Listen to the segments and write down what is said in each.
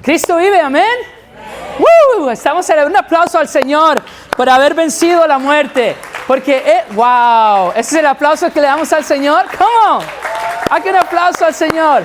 Cristo vive, amén. Estamos celebrando un aplauso al Señor por haber vencido la muerte. Porque, wow, ese es el aplauso que le damos al Señor. Come on, aquí un aplauso al Señor.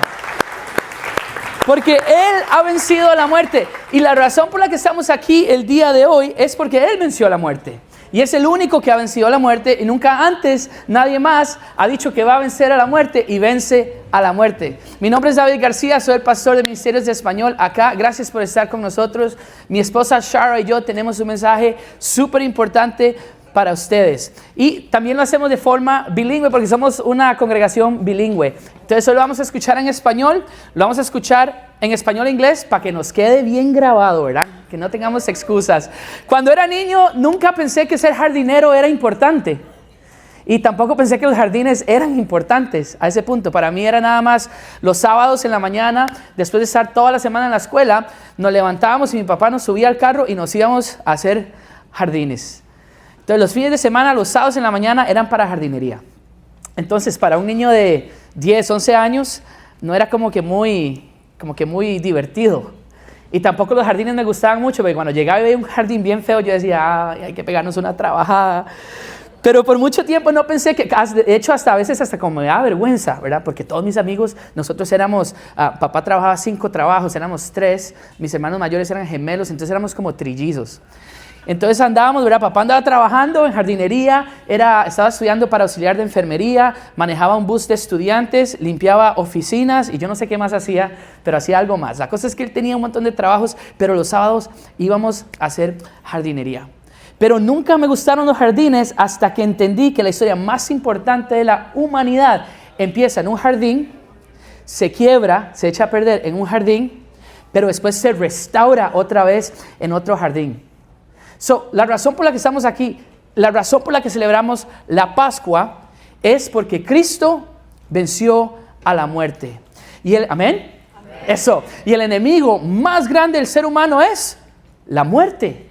Porque Él ha vencido la muerte. Y la razón por la que estamos aquí el día de hoy es porque Él venció la muerte. Y es el único que ha vencido la muerte. Y nunca antes nadie más ha dicho que va a vencer a la muerte y vence a la muerte. Mi nombre es David García, soy el pastor de Ministerios de Español acá. Gracias por estar con nosotros. Mi esposa Shara y yo tenemos un mensaje súper importante para ustedes. Y también lo hacemos de forma bilingüe porque somos una congregación bilingüe. Entonces hoy lo vamos a escuchar en español, lo vamos a escuchar en español e inglés para que nos quede bien grabado, ¿verdad? Que no tengamos excusas. Cuando era niño nunca pensé que ser jardinero era importante. Y tampoco pensé que los jardines eran importantes a ese punto. Para mí era nada más los sábados en la mañana, después de estar toda la semana en la escuela, nos levantábamos y mi papá nos subía al carro y nos íbamos a hacer jardines. Entonces los fines de semana, los sábados en la mañana eran para jardinería. Entonces para un niño de 10, 11 años no era como que muy divertido. Y tampoco los jardines me gustaban mucho, porque cuando llegaba y veía un jardín bien feo yo decía, hay que pegarnos una trabajada. Pero por mucho tiempo no pensé que, de hecho hasta a veces hasta como me daba vergüenza, ¿verdad? Porque todos mis amigos, nosotros éramos, papá trabajaba 5 trabajos, éramos 3, mis hermanos mayores eran gemelos, entonces éramos como trillizos. Entonces andábamos, ¿verdad? Papá andaba trabajando en jardinería, estaba estudiando para auxiliar de enfermería, manejaba un bus de estudiantes, limpiaba oficinas y yo no sé qué más hacía, pero hacía algo más. La cosa es que él tenía un montón de trabajos, pero los sábados íbamos a hacer jardinería. Pero nunca me gustaron los jardines hasta que entendí que la historia más importante de la humanidad empieza en un jardín, se quiebra, se echa a perder en un jardín, pero después se restaura otra vez en otro jardín. La razón por la que estamos aquí, la razón por la que celebramos la Pascua es porque Cristo venció a la muerte. ¿Amén? Eso. Y el enemigo más grande del ser humano es la muerte.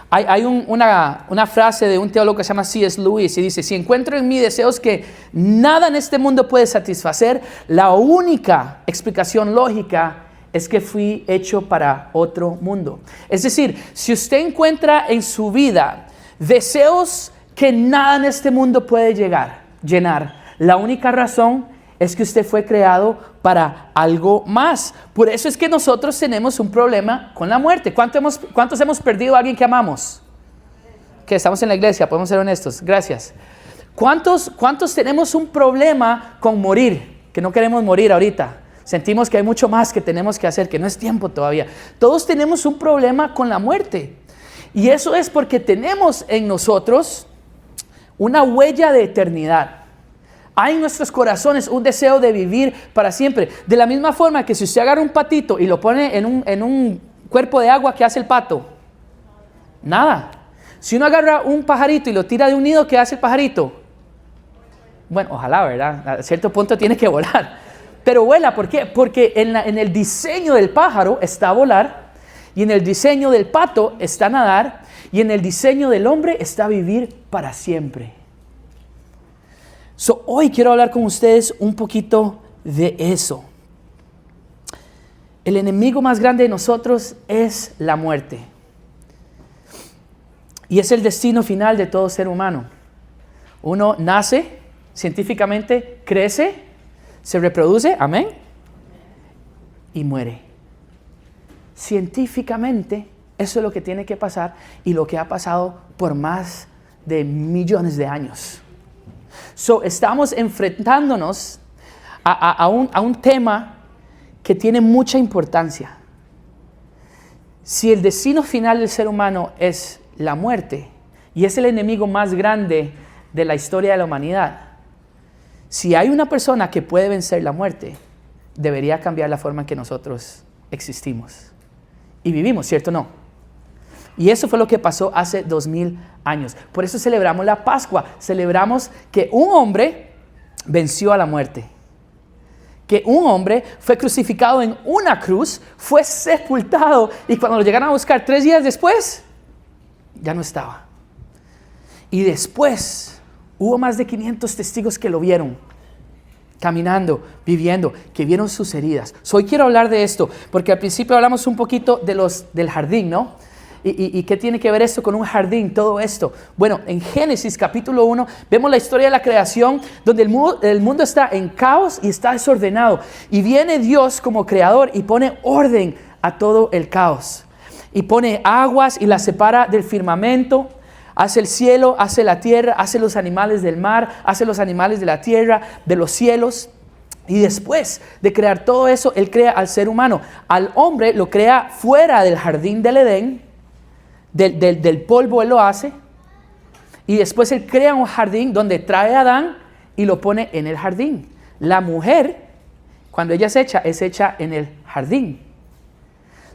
Hay una frase de un teólogo que se llama C.S. Lewis y dice: si encuentro en mí deseos que nada en este mundo puede satisfacer, la única explicación lógica es que fui hecho para otro mundo. Es decir, si usted encuentra en su vida deseos que nada en este mundo puede llenar, la única razón es que usted fue creado para algo más. Por eso es que nosotros tenemos un problema con la muerte. ¿Cuántos hemos perdido a alguien que amamos? Que estamos en la iglesia, podemos ser honestos. Gracias. ¿Cuántos tenemos un problema con morir? Que no queremos morir ahorita. Sentimos que hay mucho más que tenemos que hacer, que no es tiempo todavía. Todos tenemos un problema con la muerte. Y eso es porque tenemos en nosotros una huella de eternidad. Hay en nuestros corazones un deseo de vivir para siempre. De la misma forma que si usted agarra un patito y lo pone en un cuerpo de agua, ¿qué hace el pato? Nada. Si uno agarra un pajarito y lo tira de un nido, ¿qué hace el pajarito? Bueno, ojalá, ¿verdad? A cierto punto tiene que volar. Pero vuela, ¿por qué? Porque en el diseño del pájaro está volar, y en el diseño del pato está nadar, y en el diseño del hombre está vivir para siempre. Hoy quiero hablar con ustedes un poquito de eso. El enemigo más grande de nosotros es la muerte. Y es el destino final de todo ser humano. Uno nace, científicamente crece, se reproduce, amén, y muere. Científicamente, eso es lo que tiene que pasar y lo que ha pasado por más de millones de años. Estamos enfrentándonos a un tema que tiene mucha importancia. Si el destino final del ser humano es la muerte, y es el enemigo más grande de la historia de la humanidad, si hay una persona que puede vencer la muerte, debería cambiar la forma en que nosotros existimos y vivimos, ¿cierto o no? Y eso fue lo que pasó hace 2000 años. Por eso celebramos la Pascua. Celebramos que un hombre venció a la muerte. Que un hombre fue crucificado en una cruz, fue sepultado, y cuando lo llegaron a buscar 3 días después, ya no estaba. Y después hubo más de 500 testigos que lo vieron. caminando, viviendo, que vieron sus heridas. Hoy quiero hablar de esto, porque al principio hablamos un poquito del jardín, ¿no? ¿Y qué tiene que ver esto con un jardín, todo esto? Bueno, en Génesis capítulo 1 vemos la historia de la creación, donde el mundo está en caos y está desordenado. Y viene Dios como creador y pone orden a todo el caos. Y pone aguas y las separa del firmamento. Hace el cielo, hace la tierra, hace los animales del mar, hace los animales de la tierra, de los cielos. Y después de crear todo eso, Él crea al ser humano. Al hombre lo crea fuera del jardín del Edén. Del polvo Él lo hace. Y después Él crea un jardín donde trae a Adán y lo pone en el jardín. La mujer, cuando ella es hecha en el jardín.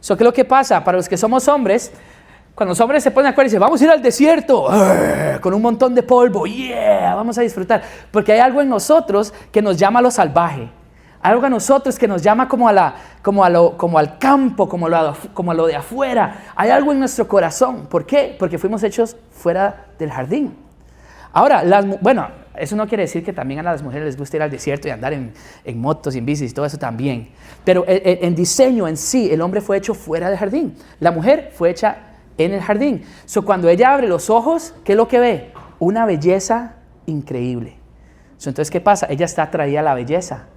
¿Qué es lo que pasa? Para los que somos hombres, cuando los hombres se ponen de acuerdo y dicen, vamos a ir al desierto, con un montón de polvo, vamos a disfrutar. Porque hay algo en nosotros que nos llama a lo salvaje. Hay algo en nosotros que nos llama como al campo, como a lo de afuera. Hay algo en nuestro corazón. ¿Por qué? Porque fuimos hechos fuera del jardín. Ahora, eso no quiere decir que también a las mujeres les guste ir al desierto y andar en motos y en bicis y todo eso también. Pero en diseño en sí, el hombre fue hecho fuera del jardín. La mujer fue hecha en el jardín. Cuando ella abre los ojos, ¿qué es lo que ve? Una belleza increíble. Entonces, ¿qué pasa? Ella está atraída a la belleza.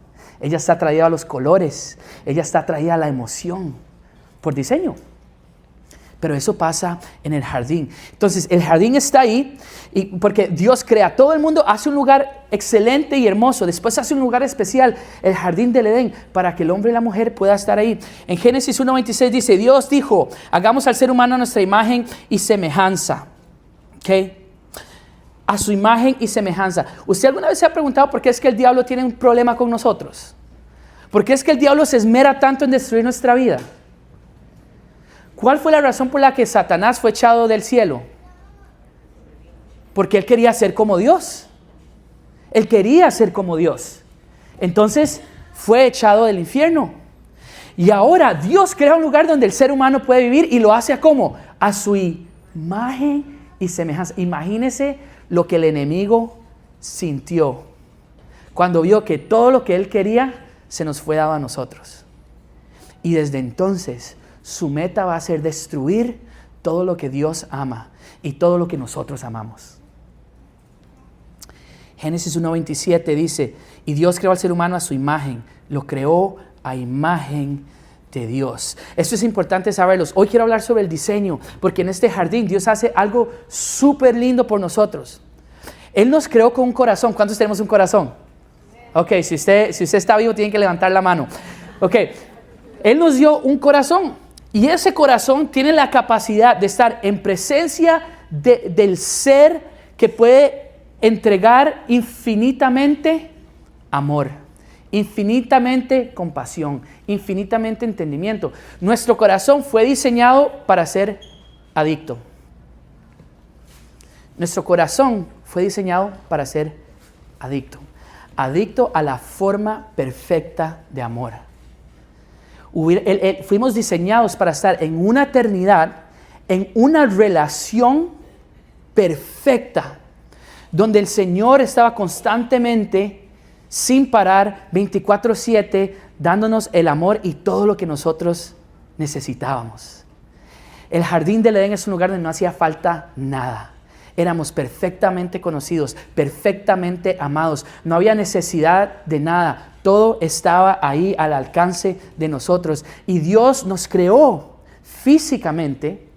Ella está atraída a los colores. Ella está atraída a la emoción. Por diseño. Pero eso pasa en el jardín. Entonces, el jardín está ahí porque Dios crea todo el mundo, hace un lugar excelente y hermoso. Después hace un lugar especial, el jardín del Edén, para que el hombre y la mujer puedan estar ahí. En Génesis 1:26 dice, Dios dijo, hagamos al ser humano a nuestra imagen y semejanza. ¿Ok? A su imagen y semejanza. ¿Usted alguna vez se ha preguntado por qué es que el diablo tiene un problema con nosotros? ¿Por qué es que el diablo se esmera tanto en destruir nuestra vida? ¿Cuál fue la razón por la que Satanás fue echado del cielo? Porque él quería ser como Dios. Él quería ser como Dios. Entonces fue echado del infierno. Y ahora Dios crea un lugar donde el ser humano puede vivir y lo hace ¿cómo? A su imagen y semejanza. Imagínese lo que el enemigo sintió cuando vio que todo lo que él quería se nos fue dado a nosotros. Y desde entonces su meta va a ser destruir todo lo que Dios ama y todo lo que nosotros amamos. Génesis 1:27 dice, y Dios creó al ser humano a su imagen, lo creó a imagen de Dios. Esto es importante saberlo. Hoy quiero hablar sobre el diseño, porque en este jardín Dios hace algo súper lindo por nosotros. Él nos creó con un corazón. ¿Cuántos tenemos un corazón? Ok, si usted está vivo tiene que levantar la mano. Ok, Él nos dio un corazón. Y ese corazón tiene la capacidad de estar en presencia del ser que puede entregar infinitamente amor, infinitamente compasión, infinitamente entendimiento. Nuestro corazón fue diseñado para ser adicto. Nuestro corazón fue diseñado para ser adicto. Adicto a la forma perfecta de amor. Fuimos diseñados para estar en una eternidad, en una relación perfecta, donde el Señor estaba constantemente, sin parar, 24/7, dándonos el amor y todo lo que nosotros necesitábamos. El jardín del Edén es un lugar donde no hacía falta nada. Éramos perfectamente conocidos, perfectamente amados. No había necesidad de nada. Todo estaba ahí al alcance de nosotros. Y Dios nos creó físicamente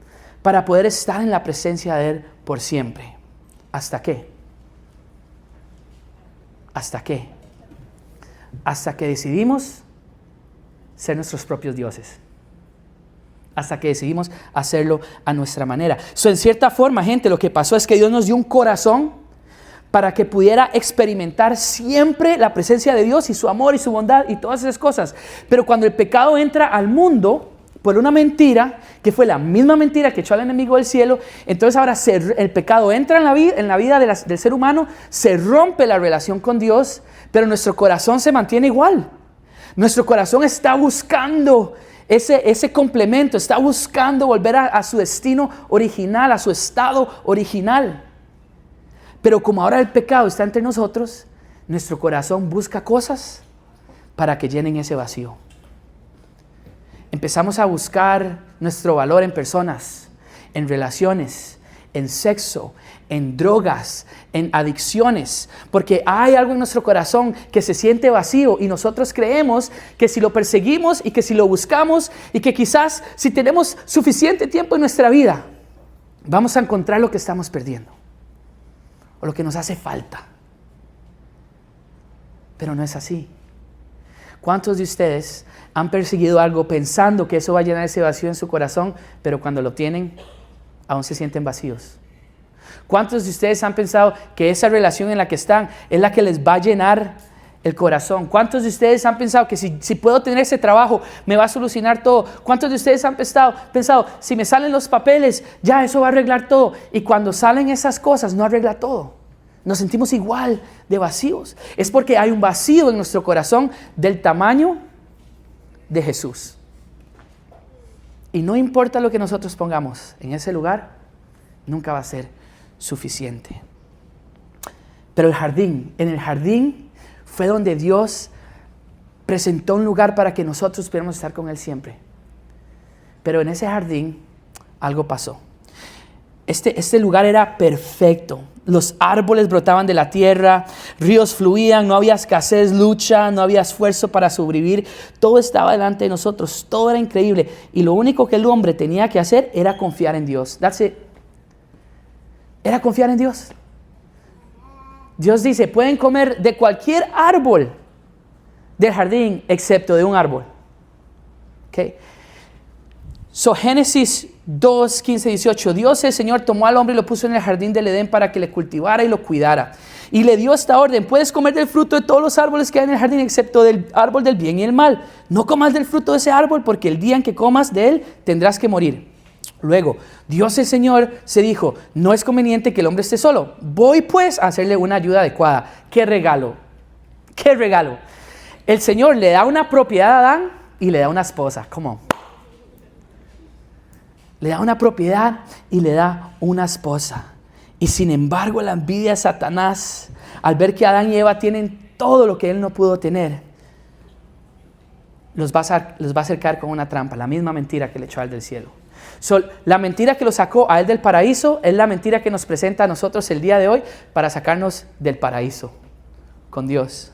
para poder estar en la presencia de Él por siempre. ¿Hasta qué? ¿Hasta qué? Hasta que decidimos ser nuestros propios dioses. Hasta que decidimos hacerlo a nuestra manera. En cierta forma, gente, lo que pasó es que Dios nos dio un corazón para que pudiera experimentar siempre la presencia de Dios y su amor y su bondad y todas esas cosas. Pero cuando el pecado entra al mundo por una mentira, que fue la misma mentira que echó al enemigo del cielo, entonces ahora el pecado entra en la vida del ser humano, se rompe la relación con Dios, pero nuestro corazón se mantiene igual. Nuestro corazón está buscando ese complemento, está buscando volver a su destino original, a su estado original. Pero como ahora el pecado está entre nosotros, nuestro corazón busca cosas para que llenen ese vacío. Empezamos a buscar nuestro valor en personas, en relaciones, en sexo, en drogas, en adicciones, porque hay algo en nuestro corazón que se siente vacío y nosotros creemos que si lo perseguimos y que si lo buscamos y que quizás si tenemos suficiente tiempo en nuestra vida, vamos a encontrar lo que estamos perdiendo o lo que nos hace falta. Pero no es así. ¿Cuántos de ustedes han perseguido algo pensando que eso va a llenar ese vacío en su corazón, pero cuando lo tienen, aún se sienten vacíos? ¿Cuántos de ustedes han pensado que esa relación en la que están es la que les va a llenar el corazón? ¿Cuántos de ustedes han pensado que si puedo tener ese trabajo me va a solucionar todo? ¿Cuántos de ustedes han pensado si me salen los papeles ya eso va a arreglar todo? Y cuando salen esas cosas no arregla todo. Nos sentimos igual de vacíos. Es porque hay un vacío en nuestro corazón del tamaño de Jesús. Y no importa lo que nosotros pongamos en ese lugar, nunca va a ser suficiente. Pero en el jardín fue donde Dios presentó un lugar para que nosotros pudiéramos estar con Él siempre. Pero en ese jardín algo pasó. Este lugar era perfecto. Los árboles brotaban de la tierra, ríos fluían, no había escasez, lucha, no había esfuerzo para sobrevivir. Todo estaba delante de nosotros, todo era increíble. Y lo único que el hombre tenía que hacer era confiar en Dios. That's it. Era confiar en Dios. Dios dice, pueden comer de cualquier árbol del jardín, excepto de un árbol. Okay. So, Génesis 2, 15, 18. Dios el Señor tomó al hombre y lo puso en el jardín del Edén para que le cultivara y lo cuidara. Y le dio esta orden: puedes comer del fruto de todos los árboles que hay en el jardín, excepto del árbol del bien y el mal. No comas del fruto de ese árbol, porque el día en que comas de él tendrás que morir. Luego, Dios el Señor se dijo: no es conveniente que el hombre esté solo. Voy pues a hacerle una ayuda adecuada. ¡Qué regalo! ¡Qué regalo! El Señor le da una propiedad a Adán y le da una esposa. Come on. Le da una propiedad y le da una esposa. Y sin embargo, la envidia de Satanás, al ver que Adán y Eva tienen todo lo que él no pudo tener, los va a acercar con una trampa, la misma mentira que le echó a él del cielo. La mentira que lo sacó a él del paraíso es la mentira que nos presenta a nosotros el día de hoy para sacarnos del paraíso con Dios.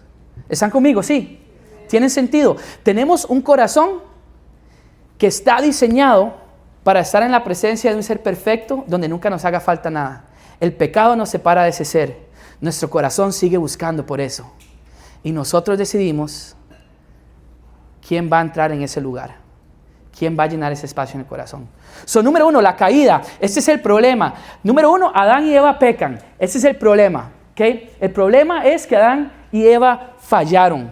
¿Están conmigo? Sí. ¿Tienen sentido? Tenemos un corazón que está diseñado para estar en la presencia de un ser perfecto donde nunca nos haga falta nada. El pecado nos separa de ese ser. Nuestro corazón sigue buscando por eso. Y nosotros decidimos quién va a entrar en ese lugar. ¿Quién va a llenar ese espacio en el corazón? Número 1, la caída. Este es el problema. Número 1, Adán y Eva pecan. Este es el problema. ¿Okay? El problema es que Adán y Eva fallaron.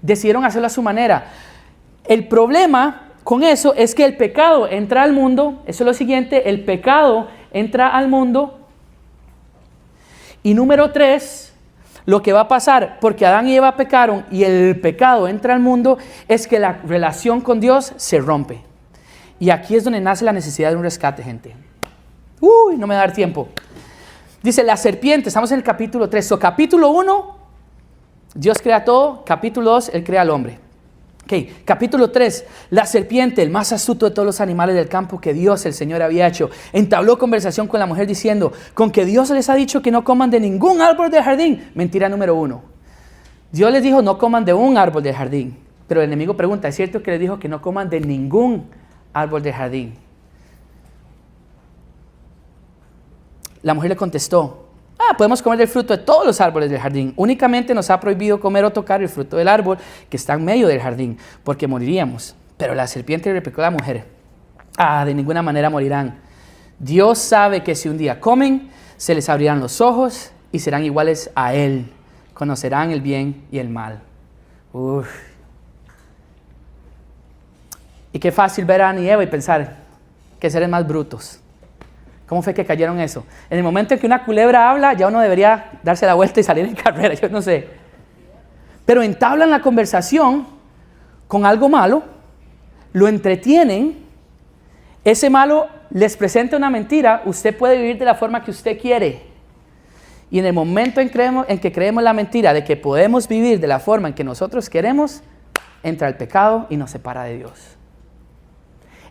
Decidieron hacerlo a su manera. El problema con eso es que el pecado entra al mundo. Eso es lo siguiente: el pecado entra al mundo. Y número 3, lo que va a pasar, porque Adán y Eva pecaron y el pecado entra al mundo, es que la relación con Dios se rompe. Y aquí es donde nace la necesidad de un rescate, gente. No me va a dar tiempo. Dice la serpiente, estamos en el capítulo 3. Capítulo 1, Dios crea todo. Capítulo 2, Él crea al hombre. Okay. Capítulo 3, la serpiente, el más astuto de todos los animales del campo que Dios, el Señor, había hecho, entabló conversación con la mujer diciendo: con que Dios les ha dicho que no coman de ningún árbol del jardín. Mentira número 1. Dios les dijo: no coman de un árbol del jardín. Pero el enemigo pregunta: ¿es cierto que les dijo que no coman de ningún árbol del jardín? La mujer le contestó: podemos comer del fruto de todos los árboles del jardín. Únicamente nos ha prohibido comer o tocar el fruto del árbol que está en medio del jardín, porque moriríamos. Pero la serpiente le replicó a la mujer: de ninguna manera morirán. Dios sabe que si un día comen, se les abrirán los ojos y serán iguales a Él. Conocerán el bien y el mal. Y qué fácil ver a Adán y Eva y pensar que seres más brutos. ¿Cómo fue que cayeron eso? En el momento en que una culebra habla, ya uno debería darse la vuelta y salir en carrera, yo no sé. Pero entablan la conversación con algo malo, lo entretienen, ese malo les presenta una mentira: usted puede vivir de la forma que usted quiere. Y en el momento en que creemos la mentira de que podemos vivir de la forma en que nosotros queremos, entra el pecado y nos separa de Dios.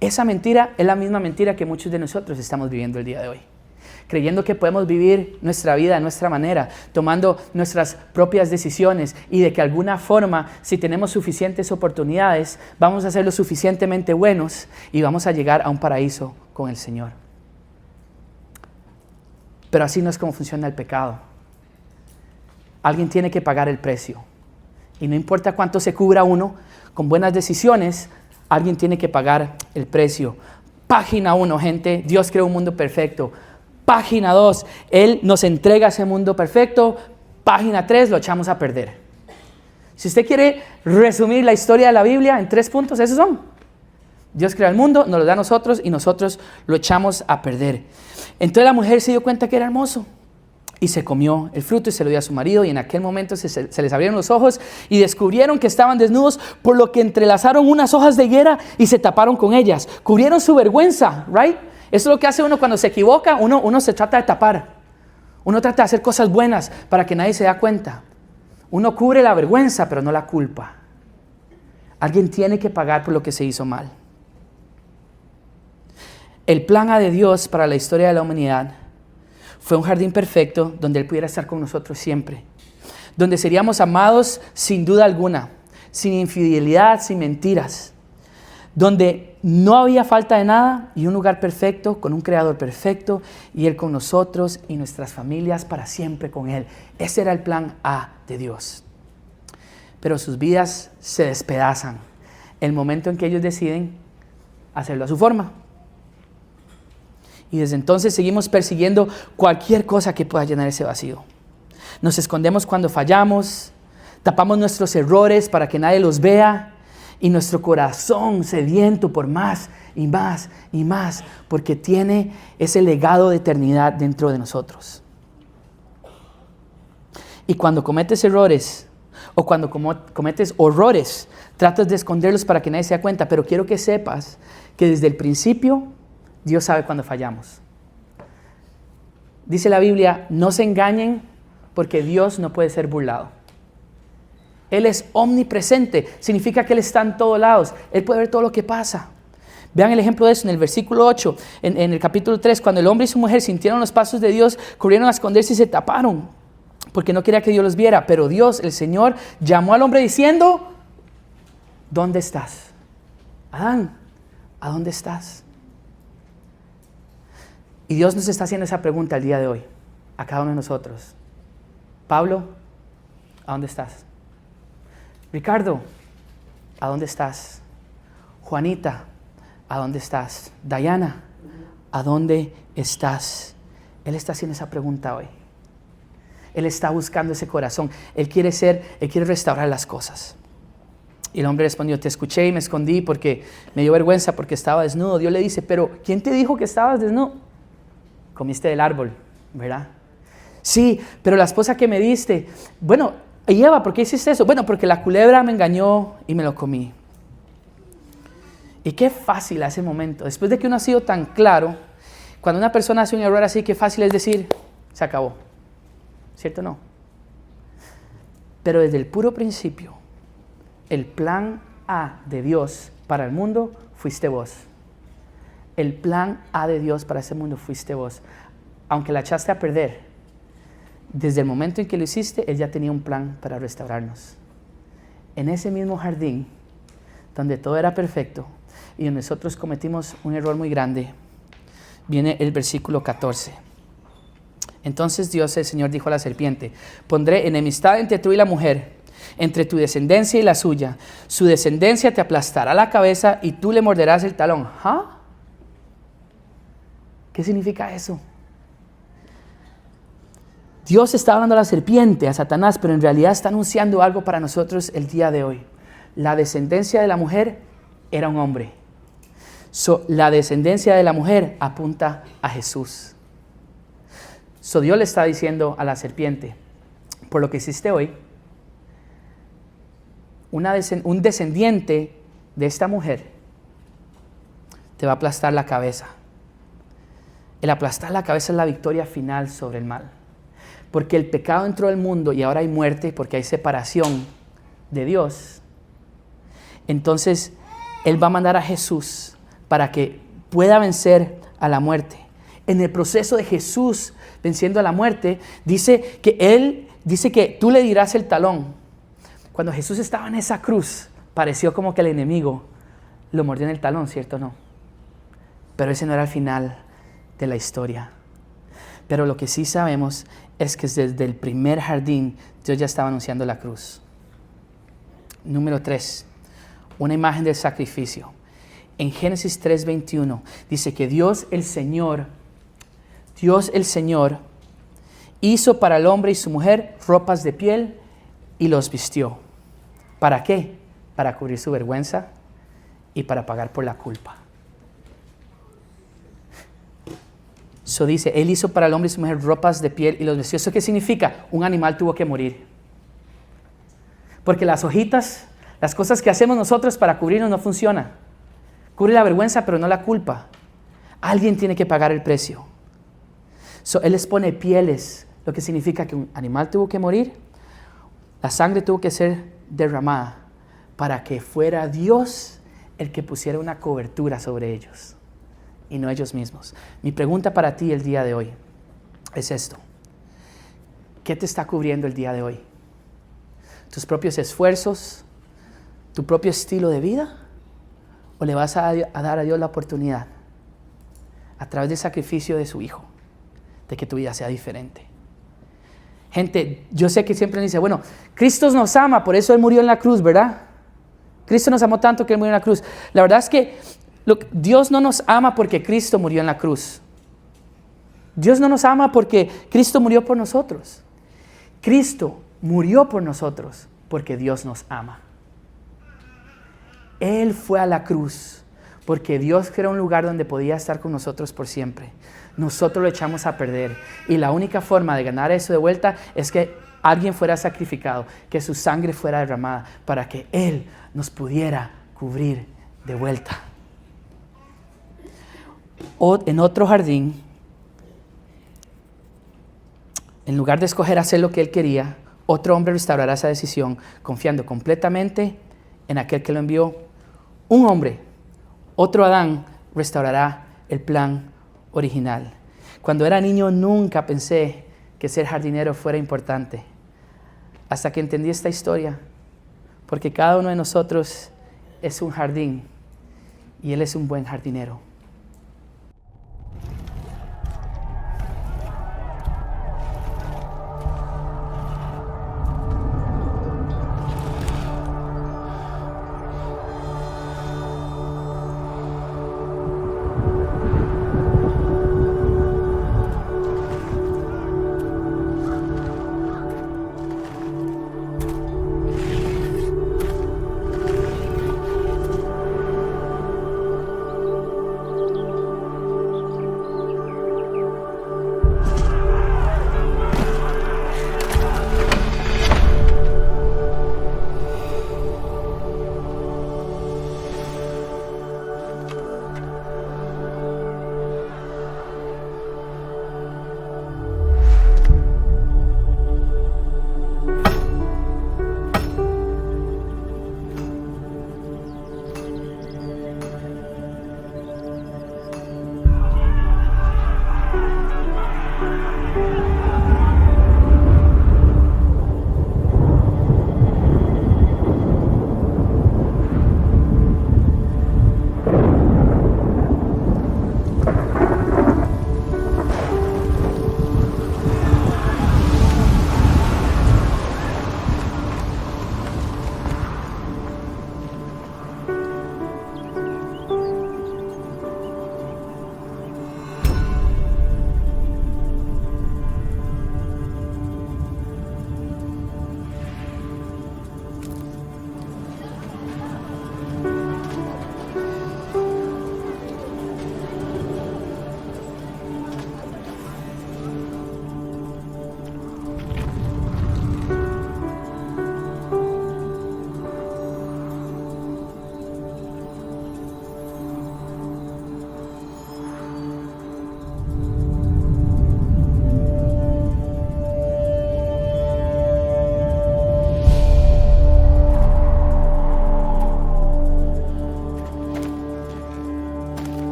Esa mentira es la misma mentira que muchos de nosotros estamos viviendo el día de hoy. Creyendo que podemos vivir nuestra vida de nuestra manera, tomando nuestras propias decisiones y de que de alguna forma, si tenemos suficientes oportunidades, vamos a ser lo suficientemente buenos y vamos a llegar a un paraíso con el Señor. Pero así no es como funciona el pecado. Alguien tiene que pagar el precio. Y no importa cuánto se cubra uno, con buenas decisiones, alguien tiene que pagar el precio. Página 1, gente, Dios creó un mundo perfecto. Página 2, Él nos entrega ese mundo perfecto. Página 3, lo echamos a perder. Si usted quiere resumir la historia de la Biblia en 3 puntos, esos son. Dios crea el mundo, nos lo da a nosotros y nosotros lo echamos a perder. Entonces la mujer se dio cuenta que era hermoso y se comió el fruto y se lo dio a su marido, y en aquel momento se les abrieron los ojos y descubrieron que estaban desnudos, por lo que entrelazaron unas hojas de higuera y se taparon con ellas. Cubrieron su vergüenza, right? Eso es lo que hace uno cuando se equivoca, uno se trata de tapar. Uno trata de hacer cosas buenas para que nadie se dé cuenta. Uno cubre la vergüenza, pero no la culpa. Alguien tiene que pagar por lo que se hizo mal. El plan A de Dios para la historia de la humanidad fue un jardín perfecto donde Él pudiera estar con nosotros siempre. Donde seríamos amados sin duda alguna, sin infidelidad, sin mentiras. Donde no había falta de nada y un lugar perfecto con un creador perfecto y Él con nosotros y nuestras familias para siempre con Él. Ese era el plan A de Dios. Pero sus vidas se despedazan el momento en que ellos deciden hacerlo a su forma. Y desde entonces seguimos persiguiendo cualquier cosa que pueda llenar ese vacío. Nos escondemos cuando fallamos, tapamos nuestros errores para que nadie los vea, y nuestro corazón sediento por más y más y más, porque tiene ese legado de eternidad dentro de nosotros. Y cuando cometes errores o cuando cometes horrores, tratas de esconderlos para que nadie se dé cuenta, pero quiero que sepas que desde el principio Dios sabe cuando fallamos. Dice la Biblia, no se engañen porque Dios no puede ser burlado. Él es omnipresente, significa que Él está en todos lados. Él puede ver todo lo que pasa. Vean el ejemplo de eso en el versículo 8, en el capítulo 3, cuando el hombre y su mujer sintieron los pasos de Dios, corrieron a esconderse y se taparon, porque no quería que Dios los viera. Pero Dios, el Señor, llamó al hombre diciendo, ¿dónde estás? Adán, ¿a dónde estás? Y Dios nos está haciendo esa pregunta el día de hoy, a cada uno de nosotros. Pablo, ¿a dónde estás? Ricardo, ¿a dónde estás? Juanita, ¿a dónde estás? Dayana, ¿a dónde estás? Él está haciendo esa pregunta hoy. Él está buscando ese corazón. Él quiere restaurar las cosas. Y el hombre respondió, te escuché y me escondí porque me dio vergüenza porque estaba desnudo. Dios le dice, pero ¿quién te dijo que estabas desnudo? Comiste del árbol, ¿verdad? Sí, pero la esposa que me diste, bueno, y Eva, ¿por qué hiciste eso? Bueno, porque la culebra me engañó y me lo comí. Y qué fácil a ese momento, después de que uno ha sido tan claro, cuando una persona hace un error así, qué fácil es decir, se acabó. ¿Cierto o no? Pero desde el puro principio, el plan A de Dios para el mundo fuiste vos. El plan A de Dios para ese mundo fuiste vos. Aunque la echaste a perder, desde el momento en que lo hiciste, Él ya tenía un plan para restaurarnos. En ese mismo jardín, donde todo era perfecto y donde nosotros cometimos un error muy grande, viene el versículo 14. Entonces Dios, el Señor, dijo a la serpiente, pondré enemistad entre tú y la mujer, entre tu descendencia y la suya. Su descendencia te aplastará la cabeza y tú le morderás el talón. ¿Ah? ¿Qué significa eso? Dios está hablando a la serpiente, a Satanás, pero en realidad está anunciando algo para nosotros el día de hoy. La descendencia de la mujer era un hombre. La descendencia de la mujer apunta a Jesús. Dios le está diciendo a la serpiente, por lo que hiciste hoy, un descendiente de esta mujer te va a aplastar la cabeza. El aplastar la cabeza es la victoria final sobre el mal. porque el pecado entró al mundo y ahora hay muerte porque hay separación de Dios, entonces Él va a mandar a Jesús para que pueda vencer a la muerte. En el proceso de Jesús venciendo a la muerte, dice que tú le dirás el talón. Cuando Jesús estaba en esa cruz, pareció como que el enemigo lo mordió en el talón, ¿cierto o no? Pero ese no era el final de la historia. Pero lo que sí sabemos es que desde el primer jardín Dios ya estaba anunciando la cruz. Número 3, una imagen del sacrificio. En Génesis 3:21 dice que Dios el Señor hizo para el hombre y su mujer ropas de piel y los vistió. ¿Para qué? Para cubrir su vergüenza y para pagar por la culpa. Eso dice, Él hizo para el hombre y su mujer ropas de piel y los vistió. ¿Eso qué significa? Un animal tuvo que morir. Porque las hojitas, las cosas que hacemos nosotros para cubrirnos no funcionan. Cubre la vergüenza, pero no la culpa. Alguien tiene que pagar el precio. Él les pone pieles, lo que significa que un animal tuvo que morir, la sangre tuvo que ser derramada para que fuera Dios el que pusiera una cobertura sobre ellos y no ellos mismos. Mi pregunta para ti el día de hoy es esto. ¿Qué te está cubriendo el día de hoy? ¿Tus propios esfuerzos? ¿Tu propio estilo de vida? ¿O le vas a dar a Dios la oportunidad a través del sacrificio de su Hijo de que tu vida sea diferente? Gente, yo sé que siempre dice, bueno, Cristo nos ama, por eso Él murió en la cruz, ¿verdad? Cristo nos amó tanto que Él murió en la cruz. La verdad es que Dios no nos ama porque Cristo murió en la cruz. Dios no nos ama porque Cristo murió por nosotros. Cristo murió por nosotros porque Dios nos ama. Él fue a la cruz porque Dios creó un lugar donde podía estar con nosotros por siempre. Nosotros lo echamos a perder y la única forma de ganar eso de vuelta es que alguien fuera sacrificado, que su sangre fuera derramada para que Él nos pudiera cubrir de vuelta. En otro jardín, en lugar de escoger hacer lo que él quería, otro hombre restaurará esa decisión confiando completamente en aquel que lo envió. Un hombre, otro Adán, restaurará el plan original. Cuando era niño nunca pensé que ser jardinero fuera importante, hasta que entendí esta historia, porque cada uno de nosotros es un jardín y Él es un buen jardinero.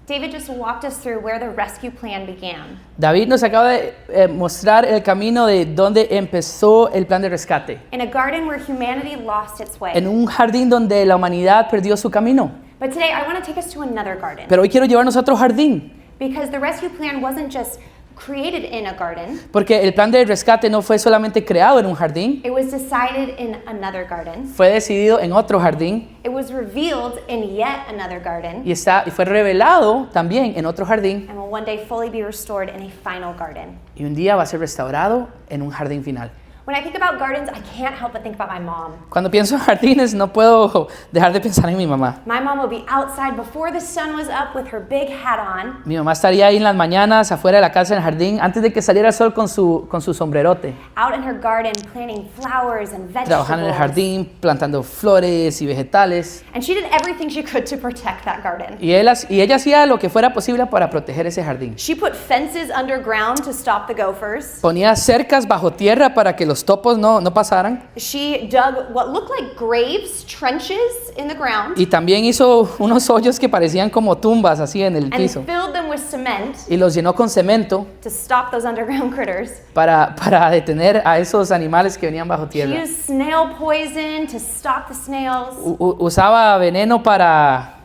David just walked us through where the rescue plan began. David nos acaba de mostrar el camino de donde empezó el plan de rescate. In a garden where humanity lost its way. En un jardín donde la humanidad perdió su camino. But today I want to take us to another garden. Pero hoy quiero llevarnos a otro jardín. Because the rescue plan wasn't just created in a garden. Porque el plan de rescate no fue solamente creado en un jardín. It was decided in another garden. Fue decidido en otro jardín. It was revealed in yet another garden. Y fue revelado también en otro jardín. And will one day fully be restored in a final garden. Y un día va a ser restaurado en un jardín final. When I think about gardens, I can't help but think about my mom. Cuando pienso en jardines, no puedo dejar de pensar en mi mamá. My mom would be outside before the sun was up with her big hat on. Mi mamá estaría ahí en las mañanas, afuera de la casa en el jardín, antes de que saliera el sol con su sombrerote. Out in her garden, planting flowers and vegetables. Trabajando en el jardín, plantando flores y vegetales. And she did everything she could to protect that garden. Y ella hacía lo que fuera posible para proteger ese jardín. She put fences underground to stop the gophers. Ponía cercas bajo tierra para que los topos no pasaran. She dug what looked like graves, trenches in the ground. Y también hizo unos hoyos que parecían como tumbas así en el piso. And filled them with cement. Y los llenó con cemento to stop those underground critters. para detener a esos animales que venían bajo tierra. She used snail poison to stop the snails. Usaba veneno para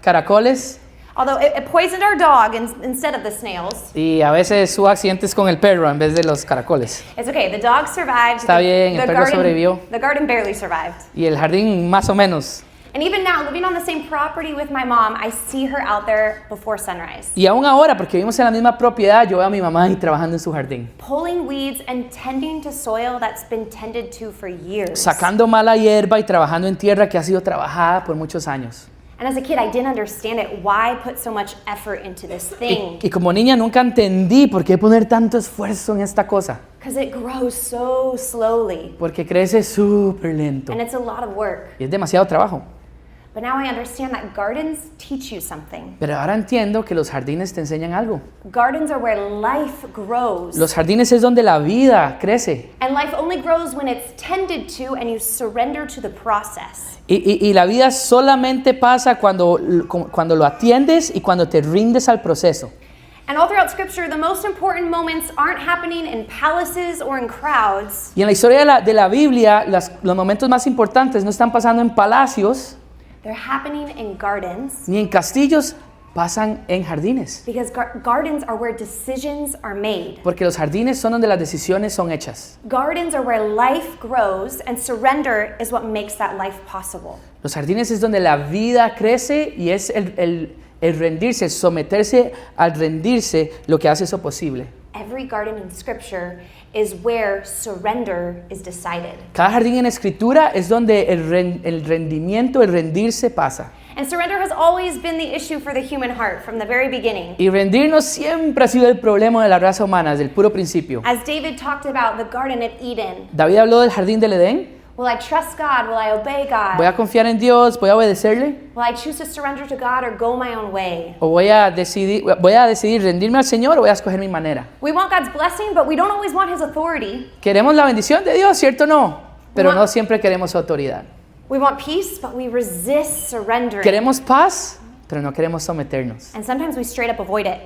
caracoles. Although it poisoned our dog instead of the snails. Y a veces hubo accidentes con el perro en vez de los caracoles. It's okay, the dog survived. Está bien, el perro sobrevivió. The garden barely survived. Y el jardín más o menos. And even now, living on the same property with my mom, I see her out there before sunrise. Y aún ahora, porque vivimos en la misma propiedad, yo veo a mi mamá ahí trabajando en su jardín. Pulling weeds and tending to soil that's been tended to for years. Sacando mala hierba y trabajando en tierra que ha sido trabajada por muchos años. And as a kid, I didn't understand it. Why put so much effort into this thing? Y como niña nunca entendí por qué poner tanto esfuerzo en esta cosa. Because it grows so slowly. Porque crece súper lento. And it's a lot of work. Y es demasiado trabajo. But now I understand that gardens teach you something. Pero ahora entiendo que los jardines te enseñan algo. Gardens are where life grows. Los jardines es donde la vida crece. And life only grows when it's tended to and you surrender to the process. Y la vida solamente pasa cuando lo atiendes y cuando te rindes al proceso. And all throughout Scripture, the most important moments aren't happening in palaces or in crowds. Y en la historia de la Biblia, los momentos más importantes no están pasando en palacios. They're happening in gardens. Ni en castillos, pasan en jardines. Because gardens are where decisions are made. Porque los jardines son donde las decisiones son hechas. Gardens are where life grows and surrender is what makes that life possible. Los jardines es donde la vida crece y es el rendirse, someterse al rendirse lo que hace eso posible. Every garden in Scripture is where surrender is decided. Cada jardín en escritura es donde el rendimiento, el rendirse pasa. And surrender has always been the issue for the human heart from the very beginning. Y rendirnos siempre ha sido el problema de la raza humana desde el puro principio. As David talked about the Garden of Eden. David habló del jardín del Edén. Will I trust God? Will I obey God? Voy a confiar en Dios, voy a obedecerle. Will I choose to surrender to God or go my own way? O voy a decidir rendirme al Señor o voy a escoger mi manera. We want God's blessing, but we don't always want His authority. Queremos la bendición de Dios, ¿cierto o no? Pero no siempre queremos su autoridad. We want peace, but we resist surrendering. Queremos paz, pero no queremos someternos. And sometimes we straight up avoid it.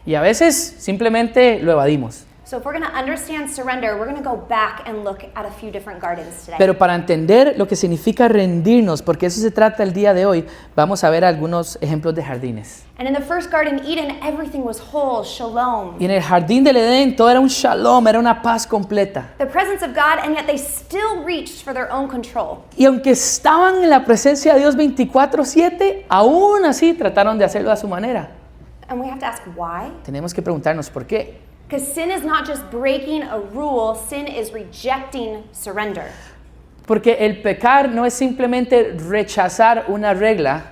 Y a veces simplemente lo evadimos. So if we're going to understand surrender, we're going to go back and look at a few different gardens today. Pero para entender lo que significa rendirnos, porque eso se trata el día de hoy, vamos a ver algunos ejemplos de jardines. And in the first garden, Eden, everything was whole, shalom. Y en el jardín del Edén todo era un shalom, era una paz completa. The presence of God, and yet they still reached for their own control. Y aunque estaban en la presencia de Dios 24/7, aún así trataron de hacerlo a su manera. And we have to ask why. Tenemos que preguntarnos por qué. Because sin is not just breaking a rule, sin is rejecting surrender. Porque el pecar no es simplemente rechazar una regla,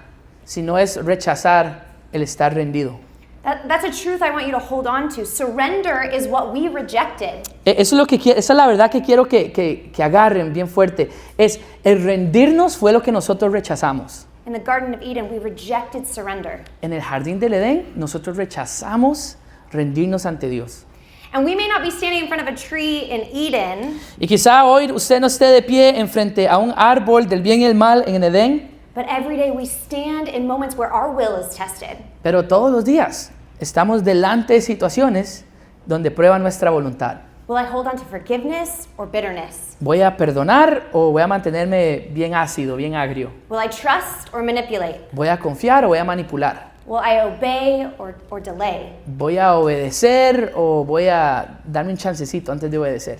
sino es rechazar el estar rendido. That's a truth I want you to hold on to. Surrender is what we rejected. Esa es la verdad que quiero que agarren bien fuerte. Es el rendirnos fue lo que nosotros rechazamos. In the Garden of Eden, we rejected surrender. En el jardín del Edén, nosotros rechazamos rendirnos ante Dios. And we may not be standing in front of a tree in Eden. Y quizá hoy usted no esté de pie enfrente a un árbol del bien y el mal en el Edén. But every day we stand in moments where our will is tested. Pero todos los días estamos delante de situaciones donde prueban nuestra voluntad. Will I hold on to forgiveness or bitterness? ¿Voy a perdonar o voy a mantenerme bien ácido, bien agrio? Will I trust or manipulate? ¿Voy a confiar o voy a manipular? Will I obey or delay? ¿Voy a obedecer o voy a darme un chancecito antes de obedecer?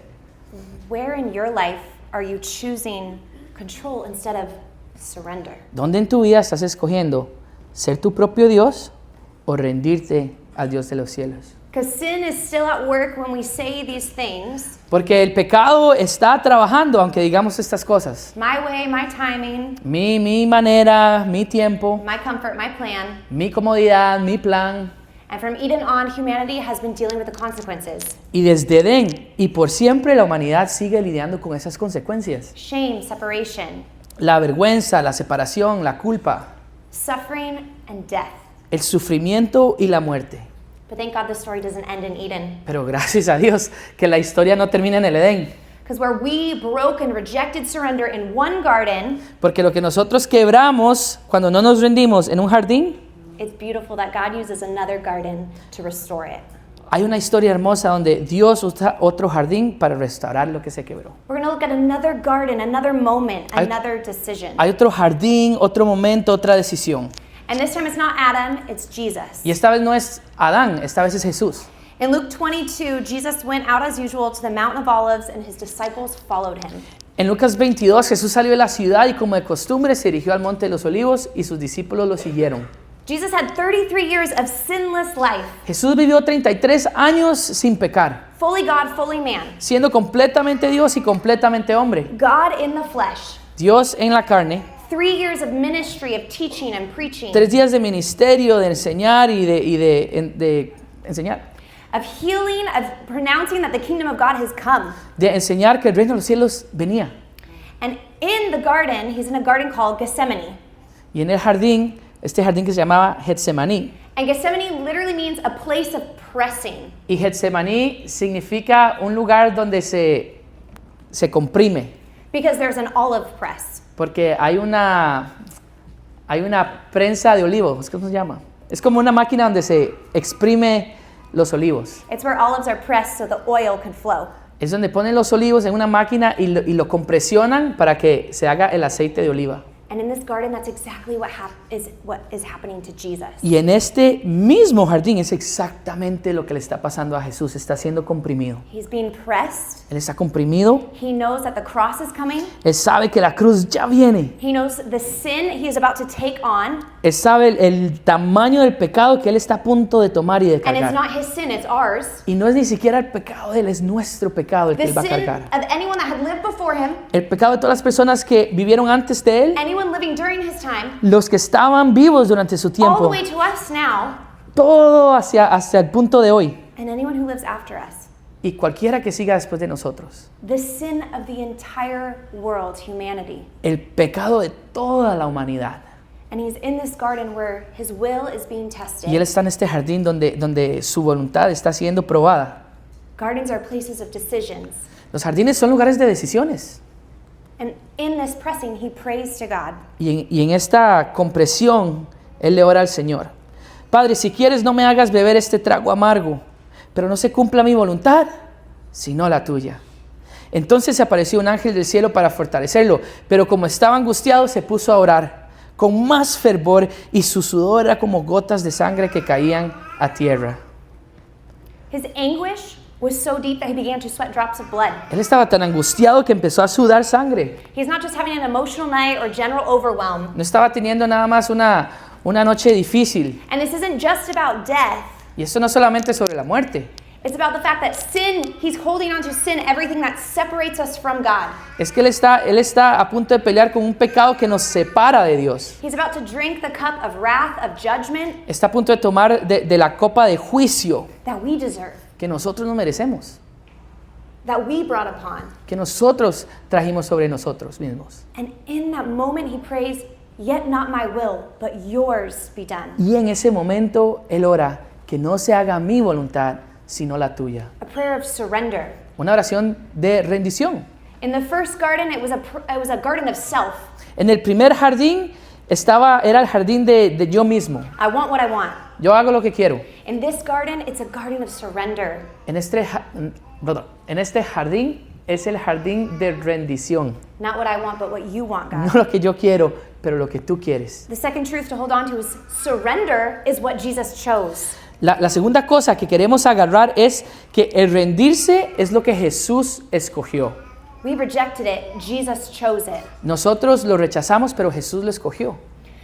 Where in your life are you choosing control instead of surrender? ¿Dónde en tu vida estás escogiendo ser tu propio Dios o rendirte al Dios de los cielos? Because sin is still at work when we say these things. Porque el pecado está trabajando aunque digamos estas cosas. My way, my timing, Mi manera, mi tiempo, my comfort, my plan. mi comodidad, mi plan. And from Eden on, humanity has been dealing with the consequences. Y desde Edén y por siempre la humanidad sigue lidiando con esas consecuencias. Shame, separation, La vergüenza, la separación, la culpa, suffering, and death. el sufrimiento y la muerte. But thank God the story doesn't end in Eden. Pero gracias a Dios que la historia no termina en el Edén. Because where we broke and rejected surrender in one garden, Porque lo que nosotros quebramos cuando no nos rendimos en un jardín, it's beautiful that God uses another garden to restore it. hay una historia hermosa donde Dios usa otro jardín para restaurar lo que se quebró. We're going to look at another garden, another moment, Hay- another decision. Hay otro jardín, otro momento, otra decisión. And this time it's not Adam, it's Jesus. Y esta vez no es Adán, esta vez es Jesús. In Luke 22, Jesus went out as usual to the Mountain of Olives and his disciples followed him. En Lucas 22, Jesús salió de la ciudad y como de costumbre se dirigió al monte de los olivos y sus discípulos lo siguieron. Jesus had 33 years of sinless life, Jesús vivió 33 años sin pecar, fully God, fully man. siendo completamente Dios y completamente hombre. God in the flesh. Dios en la carne, 3 years of ministry, of teaching and preaching, 3 días de ministerio, de enseñar y de enseñar. of healing, of pronouncing that the kingdom of God has come. De enseñar que el reino de los cielos venía. And in the garden, he's in a garden called Gethsemane. Y en el jardín, este jardín que se llamaba Getsemaní. And Gethsemane literally means a place of pressing. Y Getsemaní significa un lugar donde se comprime. Because there's an olive press. Porque hay una prensa de olivos, ¿cómo se llama? Es como una máquina donde se exprime los olivos. It's where olives are pressed so the oil can flow. Es donde ponen los olivos en una máquina y lo compresionan para que se haga el aceite de oliva. And in this garden, that's exactly what is happening to Jesus. Y en este mismo jardín es exactamente lo que le está pasando a Jesús. Está siendo comprimido. He's being pressed. Él está comprimido. He knows that the cross is coming. Él sabe que la cruz ya viene. He knows the sin he is about to take on. Él sabe el tamaño del pecado que Él está a punto de tomar y de And it's cargar. not his sin, it's ours. Y no es ni siquiera el pecado de Él, es nuestro pecado el que The Él va a sin cargar. of anyone that had lived before him, El pecado de todas las personas que vivieron antes de Él, anyone living during his time, los que estaban vivos durante su all the tiempo, way to us now, todo hasta el punto de hoy. and anyone who lives after us. Y cualquiera que siga después de nosotros. The sin of the entire world, humanity. El pecado de toda la humanidad. And he's in this garden where his will is being tested. Y Él está en este jardín donde su voluntad está siendo probada. Gardens are places of decisions. Los jardines son lugares de decisiones. And in this pressing, he prays to God. Y en esta compresión, Él le ora al Señor. Padre, si quieres no me hagas beber este trago amargo, pero no se cumpla mi voluntad, sino la tuya. Entonces se apareció un ángel del cielo para fortalecerlo, pero como estaba angustiado se puso a orar con más fervor y su sudor era como gotas de sangre que caían a tierra. His anguish was so deep that he began to sweat drops of blood. Él estaba tan angustiado que empezó a sudar sangre. He's not just having an emotional night or general overwhelm. No estaba teniendo nada más una noche difícil. And this isn't just about death. Y esto no solamente sobre la muerte. It's about the fact that sin, he's holding on to sin, everything that separates us from God. Es que él está a punto de pelear con un pecado que nos separa de Dios. He's about to drink the cup of wrath, of judgment Está a punto de tomar de la copa de juicio that we deserve, que nosotros no merecemos, that we brought upon. que nosotros trajimos sobre nosotros mismos. And in that moment, he prays, "Yet not my will, but yours be done." Y en ese momento él ora, que no se haga mi voluntad, sino la tuya. A prayer of surrender. Una oración de rendición. In the first garden, it was a garden of self. En el primer jardín era el jardín de yo mismo. I want what I want. Yo hago lo que quiero. In this garden, it's a garden of surrender. En este jardín es el jardín de rendición. Not what I want, but what you want, God. No lo que yo quiero, pero lo que tú quieres. The second truth to hold on to is surrender is what Jesus chose. La segunda cosa que queremos agarrar es que el rendirse es lo que Jesús escogió. We rejected it, Jesus chose it. Nosotros lo rechazamos, pero Jesús lo escogió.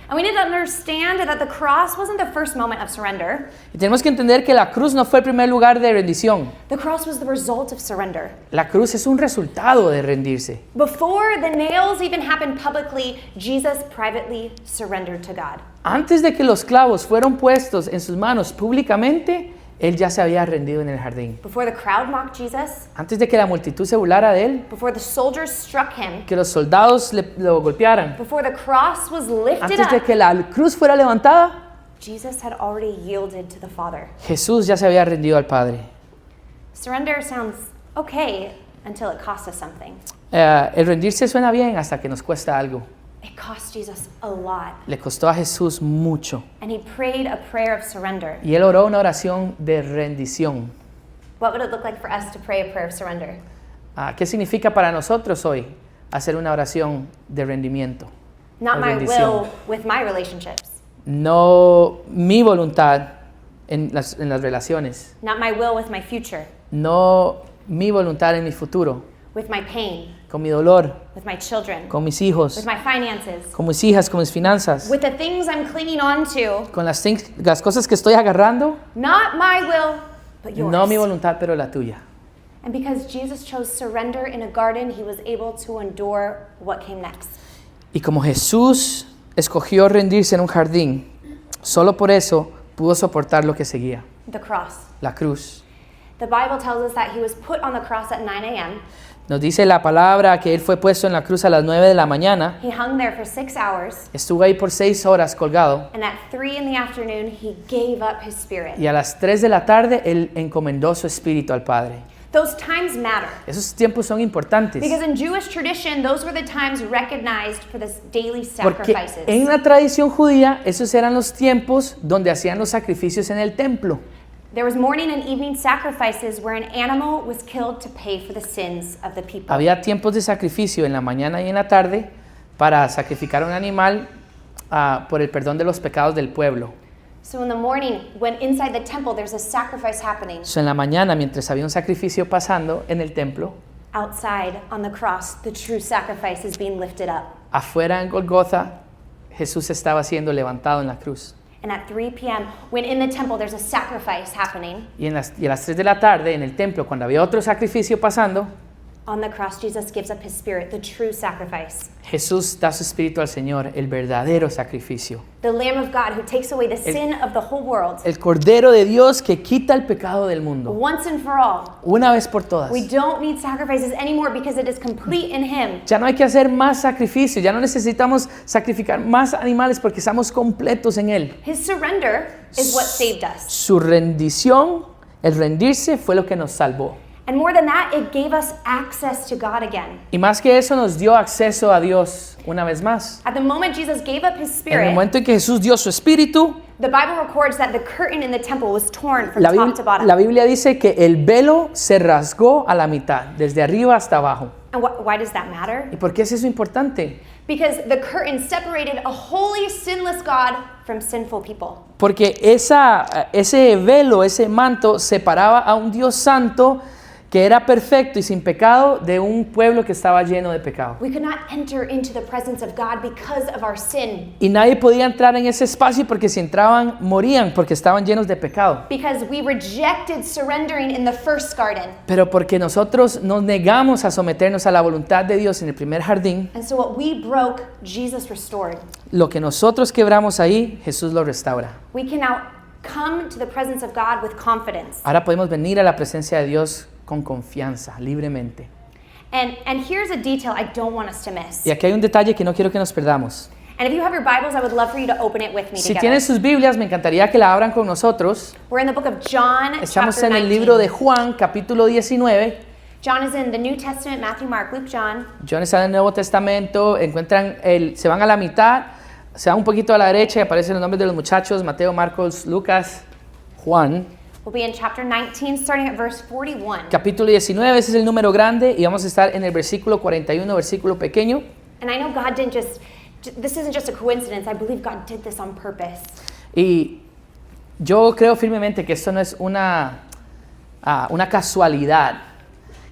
And we need to understand that the cross wasn't the first moment of surrender. Y tenemos que entender que la cruz no fue el primer lugar de rendición. The cross was the result of surrender. La cruz es un resultado de rendirse. Before the nails even happened publicly, Jesus privately surrendered to God. Antes de que los clavos fueron puestos en sus manos públicamente, Él ya se había rendido en el jardín. Before the crowd mocked Jesus, Antes de que la multitud se burlara de Él, before the soldiers struck him, que los soldados lo golpearan, before the cross was lifted antes de up, que la cruz fuera levantada, Jesus had already yielded to the Father. Jesús ya se había rendido al Padre. Surrender sounds okay until it costs us something. El rendirse suena bien hasta que nos cuesta algo. It cost Jesus a lot. Le costó a Jesús mucho. And he prayed a prayer of surrender. Y Él oró una oración de rendición. What would it look like for us to pray a prayer of surrender? ¿Qué significa para nosotros hoy hacer una oración de rendimiento? Not o my rendición? will with my relationships. No mi voluntad en las relaciones. Not my will with my future. No mi voluntad en mi futuro. With my pain. Con mi dolor. With my children. Con mis hijos. With my finances. Con mis hijas, con mis finanzas. With the things I'm clinging on to. Con las cosas que estoy agarrando. Not my will, but yours. No mi voluntad, pero la tuya. And because Jesus chose surrender in a garden, he was able to endure what came next. Y como Jesús escogió rendirse en un jardín, solo por eso pudo soportar lo que seguía, The cross. la cruz. The Bible tells us that he was put on the cross at 9 a.m. Nos dice la palabra que Él fue puesto en la cruz a las 9 de la mañana. He hung there for 6 hours. Estuvo ahí por 6 horas colgado. And at 3 in the afternoon, he gave up his spirit. Y a las 3 de la tarde Él encomendó su espíritu al Padre. Those times matter. Esos tiempos son importantes. Because in Jewish tradition, those were the times recognized for the daily Porque sacrifices. en la tradición judía, esos eran los tiempos donde hacían los sacrificios en el templo. There was morning and evening sacrifices where an animal was killed to pay for the sins of the people. Había tiempos de sacrificio en la mañana y en la tarde para sacrificar un animal por el perdón de los pecados del pueblo. So in the morning, when inside the temple there's a sacrifice happening, En la mañana, mientras había un sacrificio pasando en el templo, outside on the cross, the true sacrifice is being lifted up. afuera en Golgotha, Jesús estaba siendo levantado en la cruz. And at 3 p.m., when in the temple there's a sacrifice happening, Y a las 3 de la tarde, en el templo, cuando había otro sacrificio pasando, on the cross, Jesus gives up his spirit, the true sacrifice. Jesús da su espíritu al Señor, el verdadero sacrificio. The Lamb of God who takes away the sin of the whole world, El Cordero de Dios que quita el pecado del mundo, once and for all. una vez por todas. We don't need sacrifices anymore because it is complete in him. Ya no hay que hacer más sacrificios, ya no necesitamos sacrificar más animales porque estamos completos en Él. His surrender is what saved us. Su rendición, el rendirse fue lo que nos salvó. And more than that, it gave us access to God again. Y más que eso nos dio acceso a Dios una vez más. At the moment Jesus gave up his En el spirit, momento en que Jesús dio su espíritu, the Bible records that the curtain in the temple was torn from la top to bottom. Biblia dice que el velo se rasgó a la mitad, desde arriba hasta abajo. And why does that matter? ¿Y por qué es eso importante? Because the curtain separated a holy, sinless God from sinful people. Porque ese velo, ese manto, separaba a un Dios santo que era perfecto y sin pecado de un pueblo que estaba lleno de pecado. We could not enter into the presence of God because of our sin. Y nadie podía entrar en ese espacio porque si entraban morían porque estaban llenos de pecado. Because we rejected surrendering in the first garden. Pero porque nosotros nos negamos a someternos a la voluntad de Dios en el primer jardín, And so what we broke, Jesus restored. lo que nosotros quebramos ahí, Jesús lo restaura. We can now come to the presence of God with confidence. Ahora podemos venir a la presencia de Dios con confianza, libremente. And here's a detail I don't want us to miss. Y aquí hay un detalle que no quiero que nos perdamos. And if you have your Bibles, I would love for you to open it with me Si together. tienen sus Biblias, me encantaría que la abran con nosotros. We're in the book of John, Estamos chapter en el 19. libro de Juan, capítulo 19. John is in the New Testament, Matthew, Mark, Luke, John. John está en el Nuevo Testamento, se van a la mitad se va un poquito a la derecha y aparecen los nombres de los muchachos, Mateo, Marcos, Lucas, Juan. We'll be in chapter 19, starting at verse 41. Capítulo 19, ese es el número grande y vamos a estar en el versículo 41, versículo pequeño. And I know God didn't this isn't just a coincidence. I believe God did this on purpose. Y yo creo firmemente que esto no es una casualidad.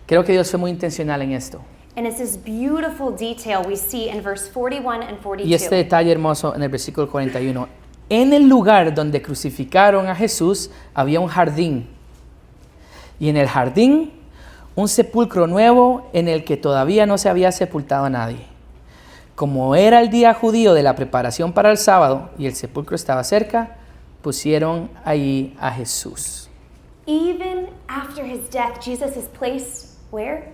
Creo que Dios fue muy intencional en esto. And it's this beautiful detail we see in verse 41 and 42. Y este detalle hermoso en el versículo 41. En el lugar donde crucificaron a Jesús había un jardín. Y en el jardín un sepulcro nuevo en el que todavía no se había sepultado a nadie. Como era el día judío de la preparación para el sábado y el sepulcro estaba cerca, pusieron allí a Jesús. Even after his death, Jesus is placed where?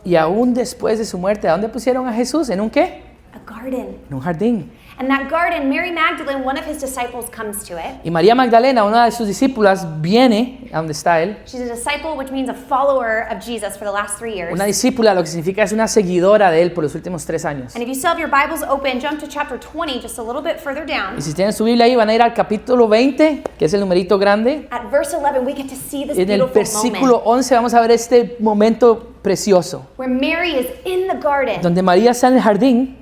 Y aún después de su muerte, ¿a dónde pusieron a Jesús? ¿En un qué? A garden. En un jardín. And that garden, Mary Magdalene, one of his disciples, comes to it. Y María Magdalena, una de sus discípulas, viene a donde está él. She's a disciple, which means a follower of Jesus for the last 3 years. Una discípula, lo que significa es una seguidora de él por los últimos 3 años. And if you still have your Bibles open, jump to chapter 20, just a little bit further down. Y si tienen su Biblia ahí, van a ir al capítulo 20, que es el numerito grande. At verse 11, we get to see this En el beautiful versículo moment 11 vamos a ver este momento precioso, where Mary is in the garden. donde María está en el jardín.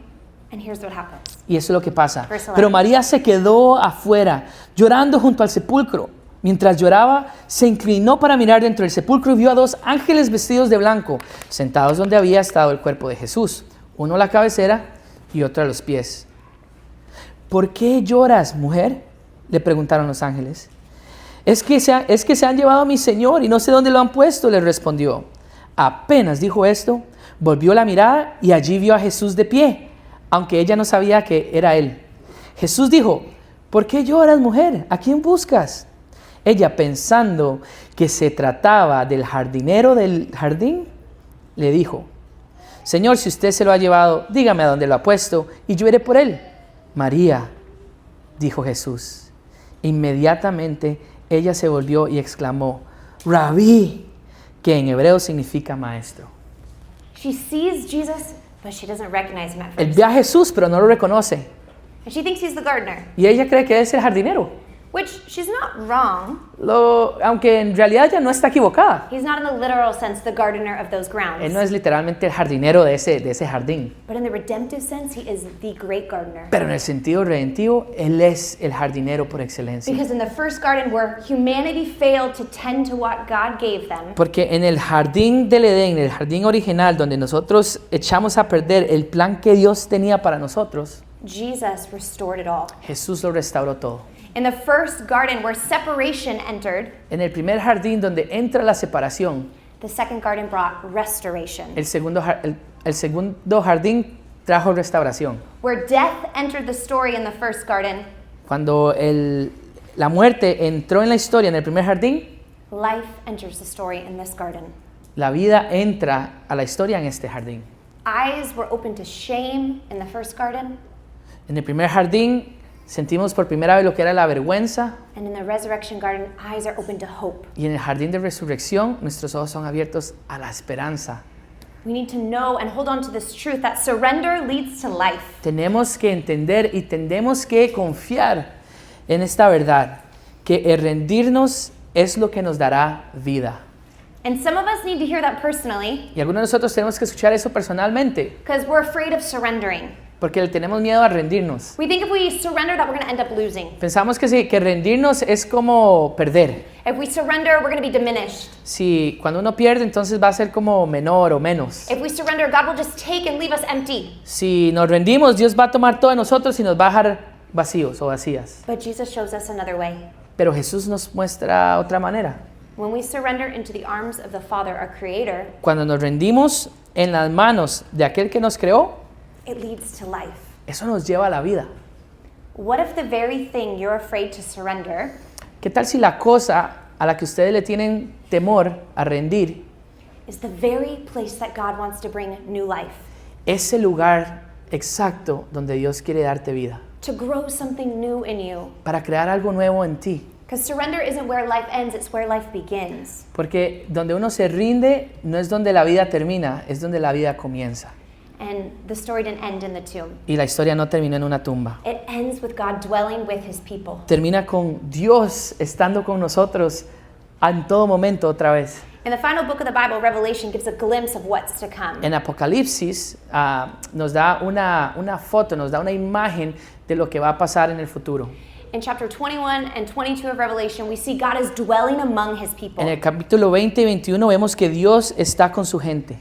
And here's what happens. Y eso es lo que pasa. Verse 11. Pero María se quedó afuera, llorando junto al sepulcro. Mientras lloraba, se inclinó para mirar dentro del sepulcro y vio a 2 ángeles vestidos de blanco, sentados donde había estado el cuerpo de Jesús, uno a la cabecera y otro a los pies. ¿Por qué lloras, mujer?, le preguntaron los ángeles. Es que se han llevado a mi Señor y no sé dónde lo han puesto, le respondió. Apenas dijo esto, volvió la mirada y allí vio a Jesús de pie, aunque ella no sabía que era él. Jesús dijo, ¿por qué lloras, mujer? ¿A quién buscas? Ella, pensando que se trataba del jardinero del jardín, le dijo, Señor, si usted se lo ha llevado, dígame a dónde lo ha puesto y yo iré por él. María, dijo Jesús. Inmediatamente ella se volvió y exclamó, Rabí, que en hebreo significa maestro. She sees Jesus, but she doesn't recognize him at Él first. ve a Jesús, pero no lo reconoce. And she thinks he's the gardener, Y ella cree que es el jardinero. which she's not wrong. Aunque en realidad ella no está equivocada. He's not in the literal sense the gardener of those Él grounds. no es literalmente el jardinero de ese jardín. But in the redemptive sense, he is the great gardener. Pero en el sentido redentivo, Él es el jardinero por excelencia. Because in the first garden where humanity failed to tend to what God gave them, Porque en el jardín del Edén, el jardín original, donde nosotros echamos a perder el plan que Dios tenía para nosotros, Jesus restored it all. Jesús lo restauró todo. In the first garden where separation entered, En el primer jardín donde entra la separación, the second garden brought restoration. el segundo jardín trajo restauración. Where death entered the story in the first garden, Cuando la muerte entró en la historia en el primer jardín, life enters the story in this garden. la vida entra a la historia en este jardín. Eyes were open to shame in the first garden, En el primer jardín sentimos por primera vez lo que era la vergüenza, and in the resurrection garden, eyes are open to hope. y en el jardín de resurrección nuestros ojos son abiertos a la esperanza. We need to know and hold on to this truth that surrender leads to life. Tenemos que entender y tenemos que confiar en esta verdad, que el rendirnos es lo que nos dará vida. And some of us need to hear that personally Y algunos de nosotros tenemos que escuchar eso personalmente, because we're afraid of surrendering. porque le tenemos miedo a rendirnos. We think if we surrender that we're going to end up losing. Pensamos que sí, que rendirnos es como perder. If we surrender, we're going to be diminished. Si cuando uno pierde, entonces va a ser como menor o menos. If we surrender, God will just take and leave us empty. Si nos rendimos, Dios va a tomar todo de nosotros y nos va a dejar vacíos o vacías. But Jesus shows us another way. Pero Jesús nos muestra otra manera. When we surrender into the arms of the Father, our Creator, Cuando nos rendimos en las manos de aquel que nos creó, it leads to life. eso nos lleva a la vida. What if the very thing you're afraid to surrender ¿Qué tal si la cosa a la que ustedes le tienen temor a rendir is the very place that God wants to bring new life? es el lugar exacto donde Dios quiere darte vida? To grow something new in you. Para crear algo nuevo en ti. Because surrender isn't where life ends, it's where life begins. Porque donde uno se rinde no es donde la vida termina, es donde la vida comienza. And the story didn't end in the tomb. Y la historia no terminó en una tumba. It ends with God dwelling with his people. Termina con Dios estando con nosotros en todo momento otra vez. And the final book of the Bible, Revelation, gives a glimpse of what's to come. En Apocalipsis nos da una foto, nos da una imagen de lo que va a pasar en el futuro. In chapter 21 and 22 of Revelation, we see God is dwelling among his people. En el capítulo 20 y 21 vemos que Dios está con su gente.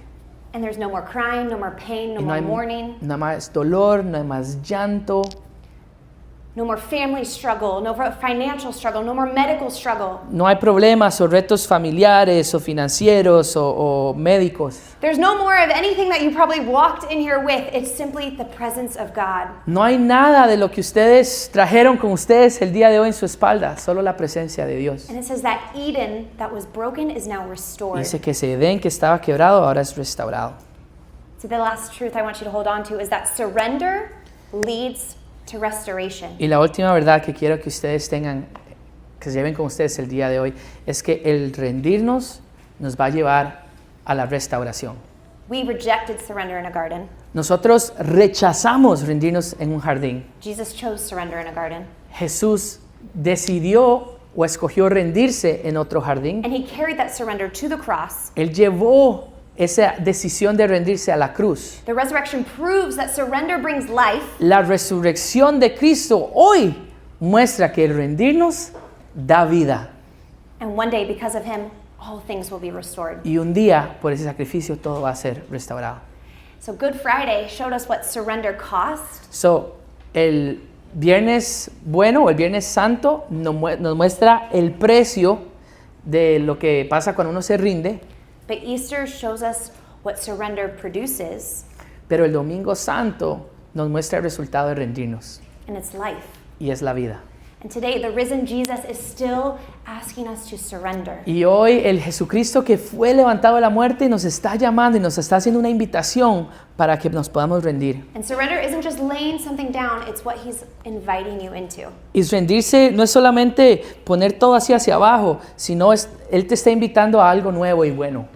And there's no more crying, no more pain, no Y no more hay mourning, nada más dolor, no hay más llanto, no more family struggle, no more financial struggle, no more medical struggle. no hay problemas o retos familiares o financieros o médicos. There's no more of anything that you probably walked in here with. It's simply the presence of God. No hay nada de lo que ustedes trajeron con ustedes el día de hoy en su espalda, solo la presencia de Dios. And it says that Eden that was broken is now restored. Dice que ese Edén que estaba quebrado ahora es restaurado. So the last truth I want you to hold on to is that surrender leads to restoration. Y la última verdad que quiero que ustedes tengan, que se lleven con ustedes el día de hoy, es que el rendirnos nos va a llevar a la restauración. We rejected surrender in a garden. Nosotros rechazamos rendirnos en un jardín. Jesus chose surrender in a garden. Jesús decidió o escogió rendirse en otro jardín. And he carried that surrender to the cross. Él llevó esa decisión de rendirse a la cruz. The resurrection proves that surrender brings life. La resurrección de Cristo hoy muestra que el rendirnos da vida. And one day, because of him, all things will be restored. Y un día, por ese sacrificio, todo va a ser restaurado. So Good Friday showed us what surrender cost. So, el Viernes Bueno o el Viernes Santo nos muestra el precio de lo que pasa cuando uno se rinde. But Easter shows us what surrender produces, Pero el Domingo Santo nos muestra el resultado de rendirnos. and it's life. Y es la vida. And today, the risen Jesus is still asking us to surrender. Y hoy el Jesucristo que fue levantado de la muerte nos está llamando y nos está haciendo una invitación para que nos podamos rendir. And surrender isn't just laying something down, it's what he's inviting you into. Y rendirse no es solamente poner todo así hacia abajo, sino Él te está invitando a algo nuevo y bueno.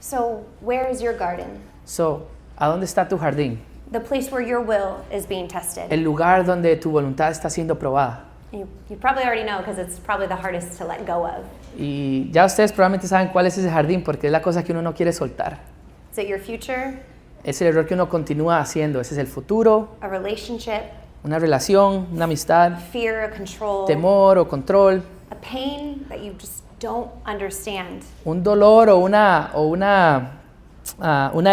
So, where is your garden? So, ¿a dónde está tu jardín? The place where your will is being tested. El lugar donde tu voluntad está siendo probada. You probably already know because it's probably the hardest to let go of. Y ya ustedes probablemente saben cuál es ese jardín porque es la cosa que uno no quiere soltar. Is it your future, Es el error que uno continúa haciendo. Ese es el futuro, a relationship, una relación, una amistad, fear, control, temor o control, a pain that you just don't understand? un dolor o una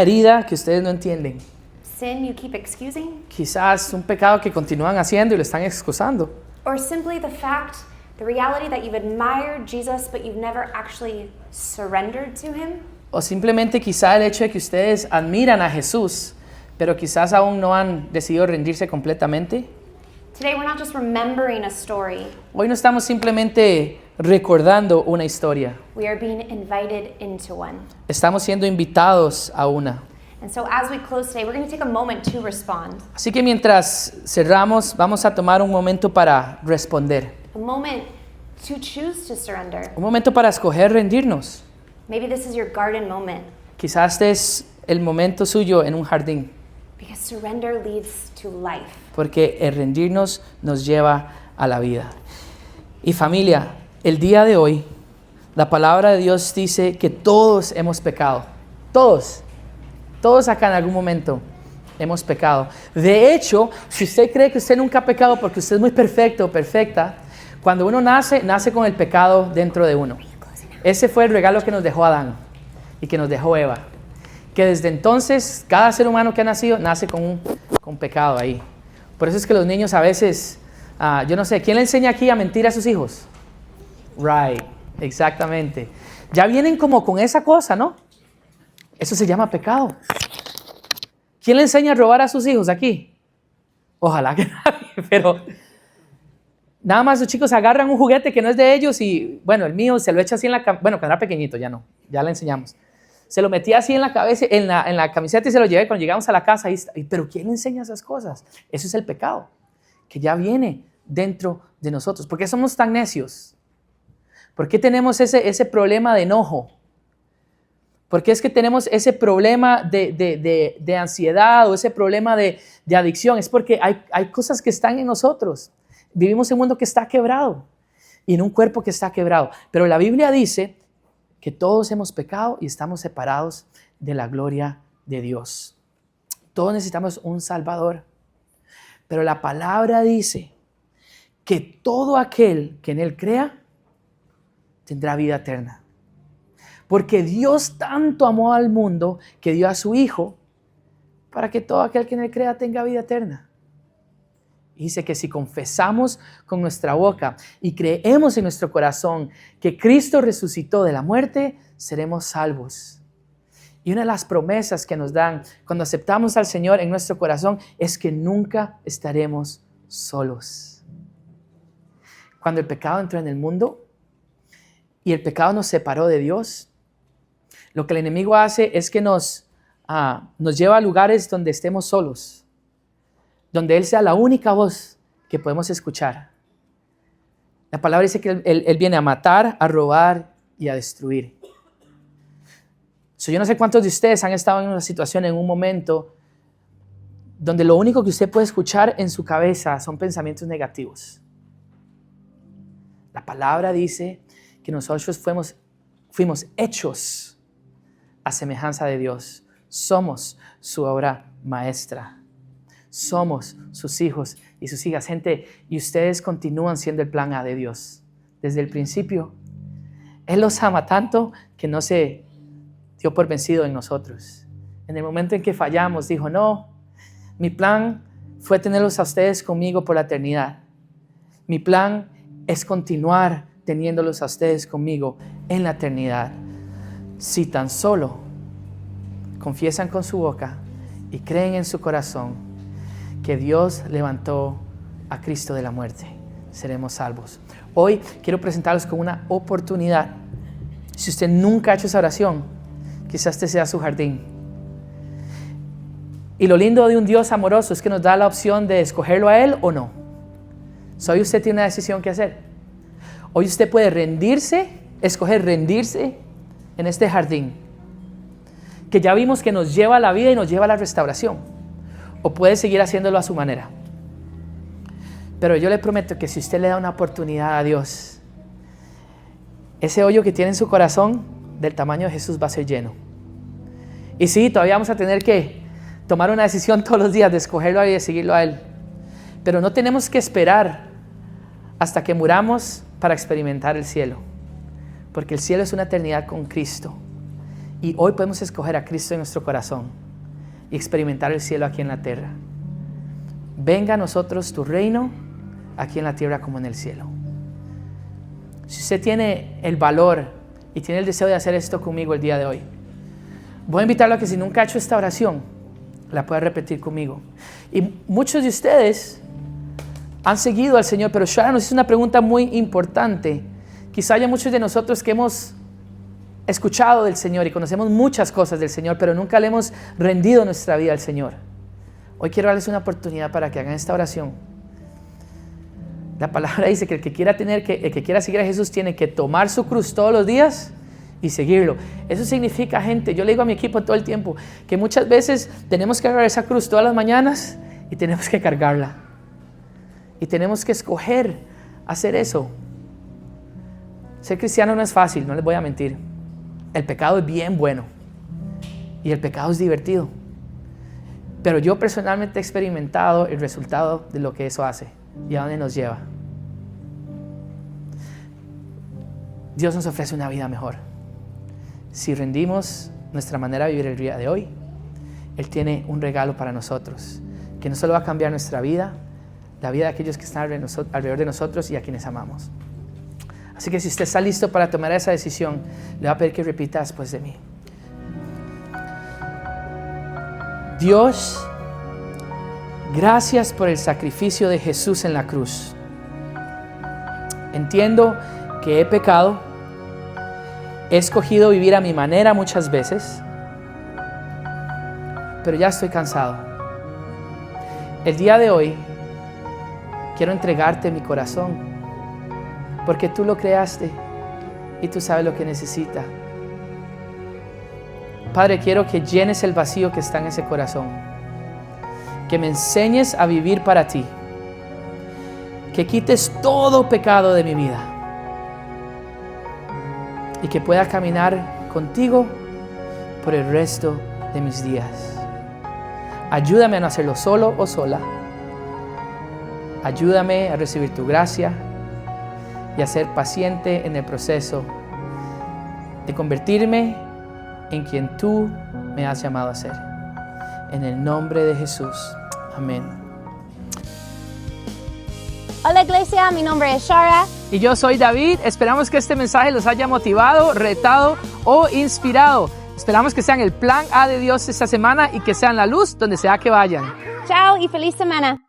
herida que ustedes no entienden. Sin you keep excusing? Quizás un pecado que continúan haciendo y lo están excusando. Or simply the reality that you've admired Jesus but you've never actually surrendered to him? O simplemente quizá el hecho de que ustedes admiran a Jesús, pero quizás aún no han decidido rendirse completamente. Today we're not just remembering a story, Hoy no estamos simplemente recordando una historia. we are being invited into one. Estamos siendo invitados a una. And so as we close today, we're going to take a moment to respond. Así que mientras cerramos, vamos a tomar un momento para responder. A moment to choose to surrender. Un momento para escoger rendirnos. Maybe this is your garden moment Quizás este es el momento suyo en un jardín, because surrender leads to life. porque el rendirnos nos lleva a la vida. Y familia, el día de hoy, la palabra de Dios dice que todos hemos pecado. Todos acá en algún momento hemos pecado. De hecho, si usted cree que usted nunca ha pecado porque usted es muy perfecto o perfecta, cuando uno nace con el pecado dentro de uno. Ese fue el regalo que nos dejó Adán y que nos dejó Eva. Que desde entonces, cada ser humano que ha nacido, nace con pecado ahí. Por eso es que los niños a veces, yo no sé, ¿quién le enseña aquí a mentir a sus hijos? Right, exactamente. Ya vienen como con esa cosa, ¿no? Eso se llama pecado. ¿Quién le enseña a robar a sus hijos aquí? Ojalá que nadie, pero nada más los chicos agarran un juguete que no es de ellos y, bueno, el mío se lo echa así en la cabeza. Bueno, cuando era pequeñito, ya no, ya le enseñamos. Se lo metía así en la cabeza, en la camiseta y se lo llevé cuando llegamos a la casa. Pero ¿quién le enseña esas cosas? Eso es el pecado, que ya viene dentro de nosotros. ¿Por qué somos tan necios? ¿Por qué tenemos ese problema de enojo? ¿Por qué es que tenemos ese problema de ansiedad o ese problema de adicción? Es porque hay cosas que están en nosotros. Vivimos en un mundo que está quebrado y en un cuerpo que está quebrado. Pero la Biblia dice que todos hemos pecado y estamos separados de la gloria de Dios. Todos necesitamos un Salvador. Pero la palabra dice que todo aquel que en Él crea tendrá vida eterna. Porque Dios tanto amó al mundo que dio a su Hijo para que todo aquel que en Él crea tenga vida eterna. Y dice que si confesamos con nuestra boca y creemos en nuestro corazón que Cristo resucitó de la muerte, seremos salvos. Y una de las promesas que nos dan cuando aceptamos al Señor en nuestro corazón es que nunca estaremos solos. Cuando el pecado entró en el mundo y el pecado nos separó de Dios, lo que el enemigo hace es que nos lleva a lugares donde estemos solos, donde Él sea la única voz que podemos escuchar. La palabra dice que Él viene a matar, a robar y a destruir. Yo no sé cuántos de ustedes han estado en una situación, en un momento, donde lo único que usted puede escuchar en su cabeza son pensamientos negativos. La palabra dice que nosotros fuimos hechos a semejanza de Dios. Somos su obra maestra. Somos sus hijos y sus hijas. Gente, y ustedes continúan siendo el plan A de Dios. Desde el principio, Él los ama tanto que no se dio por vencido en nosotros. En el momento en que fallamos, dijo, no, mi plan fue tenerlos a ustedes conmigo por la eternidad. Mi plan es continuar teniéndolos a ustedes conmigo en la eternidad. Si tan solo confiesan con su boca y creen en su corazón que Dios levantó a Cristo de la muerte, seremos salvos. Hoy quiero presentarlos con una oportunidad. Si usted nunca ha hecho esa oración, quizás este sea su jardín. Y lo lindo de un Dios amoroso es que nos da la opción de escogerlo a Él o no. Hoy usted tiene una decisión que hacer. Hoy usted puede escoger rendirse en este jardín, que ya vimos que nos lleva a la vida y nos lleva a la restauración. O puede seguir haciéndolo a su manera. Pero yo le prometo que si usted le da una oportunidad a Dios, ese hoyo que tiene en su corazón, del tamaño de Jesús, va a ser lleno. Y sí, todavía vamos a tener que tomar una decisión todos los días de escogerlo a Él y de seguirlo a Él. Pero no tenemos que esperar hasta que muramos para experimentar el cielo. Porque el cielo es una eternidad con Cristo. Y hoy podemos escoger a Cristo en nuestro corazón y experimentar el cielo aquí en la tierra. Venga a nosotros tu reino, aquí en la tierra como en el cielo. Si usted tiene el valor y tiene el deseo de hacer esto conmigo el día de hoy, voy a invitarlo a que si nunca ha hecho esta oración, la pueda repetir conmigo. Y muchos de ustedes han seguido al Señor, pero Shara nos hizo una pregunta muy importante. Quizá haya muchos de nosotros que hemos escuchado del Señor y conocemos muchas cosas del Señor, pero nunca le hemos rendido nuestra vida al Señor. Hoy quiero darles una oportunidad para que hagan esta oración. La palabra dice que el que quiera seguir a Jesús tiene que tomar su cruz todos los días y seguirlo. Eso significa, gente, yo le digo a mi equipo todo el tiempo, que muchas veces tenemos que agarrar esa cruz todas las mañanas y tenemos que cargarla. Y tenemos que escoger hacer eso. Ser cristiano no es fácil, no les voy a mentir. El pecado es bien bueno y el pecado es divertido. Pero yo personalmente he experimentado el resultado de lo que eso hace y a dónde nos lleva. Dios nos ofrece una vida mejor. Si rendimos nuestra manera de vivir el día de hoy, Él tiene un regalo para nosotros, que no solo va a cambiar nuestra vida, la vida de aquellos que están alrededor de nosotros y a quienes amamos. Así que si usted está listo para tomar esa decisión, le voy a pedir que repita después de mí. Dios, gracias por el sacrificio de Jesús en la cruz. Entiendo que he pecado, he escogido vivir a mi manera muchas veces, pero ya estoy cansado. El día de hoy quiero entregarte mi corazón, porque tú lo creaste y tú sabes lo que necesita. Padre, quiero que llenes el vacío que está en ese corazón. Que me enseñes a vivir para ti. Que quites todo pecado de mi vida. Y que pueda caminar contigo por el resto de mis días. Ayúdame a no hacerlo solo o sola. Ayúdame a recibir tu gracia y a ser paciente en el proceso de convertirme en quien tú me has llamado a ser. En el nombre de Jesús. Amén. Hola iglesia, mi nombre es Shara. Y yo soy David. Esperamos que este mensaje los haya motivado, retado o inspirado. Esperamos que sean el plan A de Dios esta semana y que sean la luz donde sea que vayan. Chao y feliz semana.